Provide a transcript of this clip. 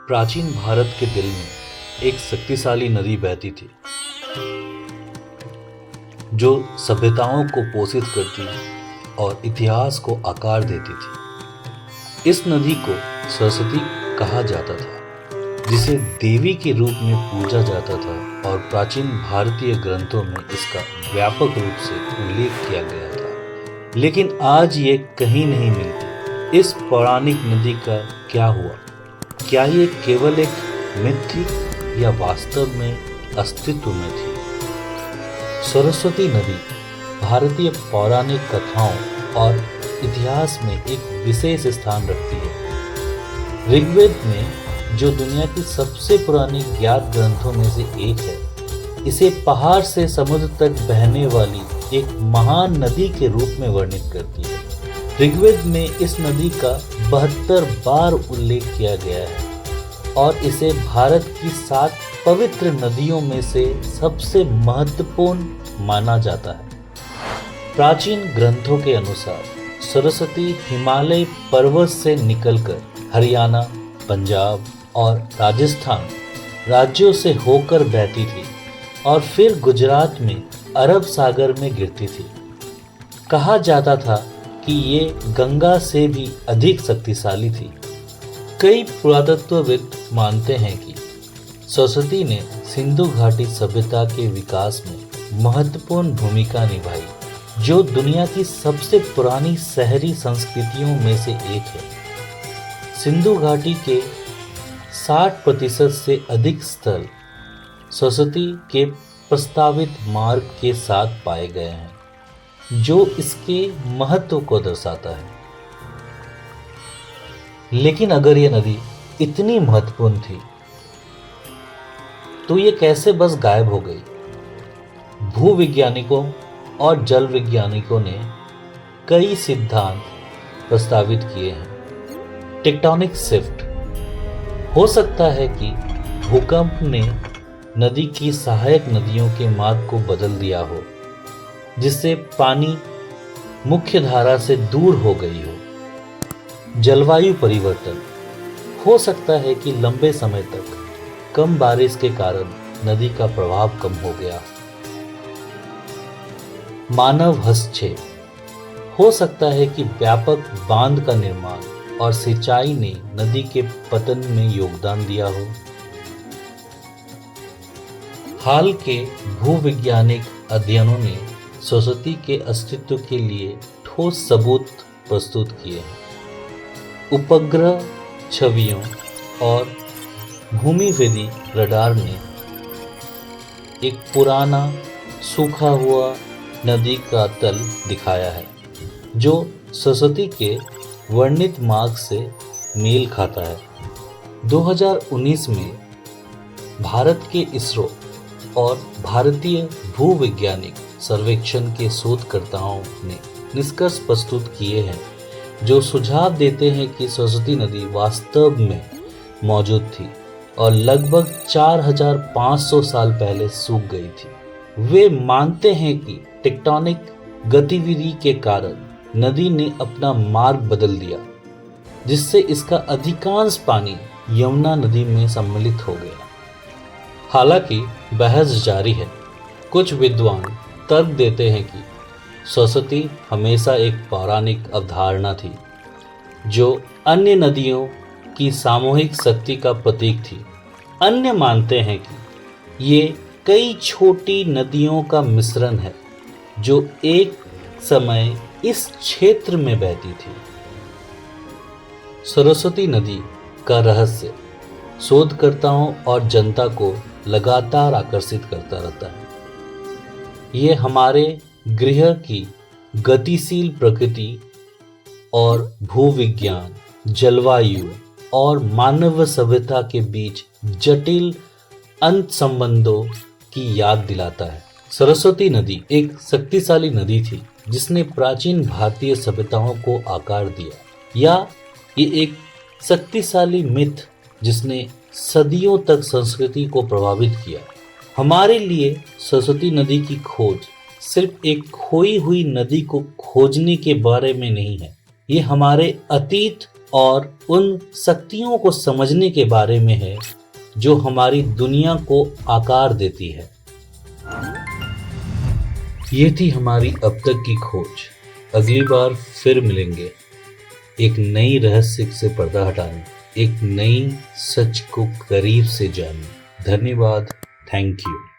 प्राचीन भारत के दिल में एक शक्तिशाली नदी बहती थी जो सभ्यताओं को पोषित करती और इतिहास को आकार देती थी। इस नदी को सरस्वती कहा जाता था, जिसे देवी के रूप में पूजा जाता था और प्राचीन भारतीय ग्रंथों में इसका व्यापक रूप से उल्लेख किया गया था। लेकिन आज ये कहीं नहीं मिलती। इस पौराणिक नदी का क्या हुआ? क्या ये केवल एक मिथ थी या वास्तव में अस्तित्व में थी? सरस्वती नदी भारतीय पौराणिक कथाओं और इतिहास में एक विशेष स्थान रखती है। ऋग्वेद में, जो दुनिया की सबसे पुरानी ज्ञात ग्रंथों में से एक है, इसे पहाड़ से समुद्र तक बहने वाली एक महान नदी के रूप में वर्णित करती है। ऋग्वेद में इस नदी का 72 बार उल्लेख किया गया है और इसे भारत की 7 पवित्र नदियों में से सबसे महत्वपूर्ण माना जाता है। प्राचीन ग्रंथों के अनुसार सरस्वती हिमालय पर्वत से निकलकर हरियाणा, पंजाब और राजस्थान राज्यों से होकर बहती थी और फिर गुजरात में अरब सागर में गिरती थी। कहा जाता था कि ये गंगा से भी अधिक शक्तिशाली थी। कई पुरातत्वविद मानते हैं कि सरस्वती ने सिंधु घाटी सभ्यता के विकास में महत्वपूर्ण भूमिका निभाई, जो दुनिया की सबसे पुरानी शहरी संस्कृतियों में से एक है। सिंधु घाटी के 60% से अधिक स्थल सरस्वती के प्रस्तावित मार्ग के साथ पाए गए हैं, जो इसके महत्व को दर्शाता है। लेकिन अगर ये नदी इतनी महत्वपूर्ण थी, तो ये कैसे बस गायब हो गई? भूविज्ञानिकों और जल वैज्ञानिकों ने कई सिद्धांत प्रस्तावित किए हैं। टेक्टोनिक शिफ्ट हो सकता है कि भूकंप ने नदी की सहायक नदियों के मार्ग को बदल दिया हो, जिससे पानी मुख्य धारा से दूर हो गई हो। जलवायु परिवर्तन हो सकता है कि लंबे समय तक कम बारिश के कारण नदी का प्रभाव कम हो गया। मानव हस्तक्षेप हो सकता है कि व्यापक बांध का निर्माण और सिंचाई ने नदी के पतन में योगदान दिया हो। हाल के भूवैज्ञानिक अध्ययनों ने सरस्वती के अस्तित्व के लिए ठोस सबूत प्रस्तुत किए हैं। उपग्रह छवियों और भूमिवेदी रडार ने एक पुराना सूखा हुआ नदी का तल दिखाया है, जो सरस्वती के वर्णित मार्ग से मेल खाता है। 2019 में भारत के इसरो और भारतीय भूवैज्ञानिक सर्वेक्षण के शोधकर्ताओं ने निष्कर्ष प्रस्तुत किए हैं, जो सुझाव देते हैं कि सरस्वती नदी वास्तव में मौजूद थी और लगभग 4500 साल पहले सूख गई थी। वे मानते हैं कि टेक्टोनिक गतिविधि के कारण नदी ने अपना मार्ग बदल दिया, जिससे इसका अधिकांश पानी यमुना नदी में सम्मिलित हो गया। हालांकि बहस जारी है। कुछ विद्वान तर्क देते हैं कि सरस्वती हमेशा एक पौराणिक अवधारणा थी, जो अन्य नदियों की सामूहिक शक्ति का प्रतीक थी। अन्य मानते हैं कि ये कई छोटी नदियों का मिश्रण है, जो एक समय इस क्षेत्र में बहती थी। सरस्वती नदी का रहस्य शोधकर्ताओं और जनता को लगातार आकर्षित करता रहता है। ये हमारे ग्रह की गतिशील प्रकृति और भूविज्ञान, जलवायु और मानव सभ्यता के बीच जटिल अंत संबंधों की याद दिलाता है। सरस्वती नदी एक शक्तिशाली नदी थी, जिसने प्राचीन भारतीय सभ्यताओं को आकार दिया, या ये एक शक्तिशाली मिथ जिसने सदियों तक संस्कृति को प्रभावित किया। हमारे लिए सरस्वती नदी की खोज सिर्फ एक खोई हुई नदी को खोजने के बारे में नहीं है। ये हमारे अतीत और उन शक्तियों को समझने के बारे में है जो हमारी दुनिया को आकार देती है। ये थी हमारी अब तक की खोज। अगली बार फिर मिलेंगे एक नई रहस्य से पर्दा हटाने, एक नई सच को करीब से जानने। धन्यवाद। Thank you.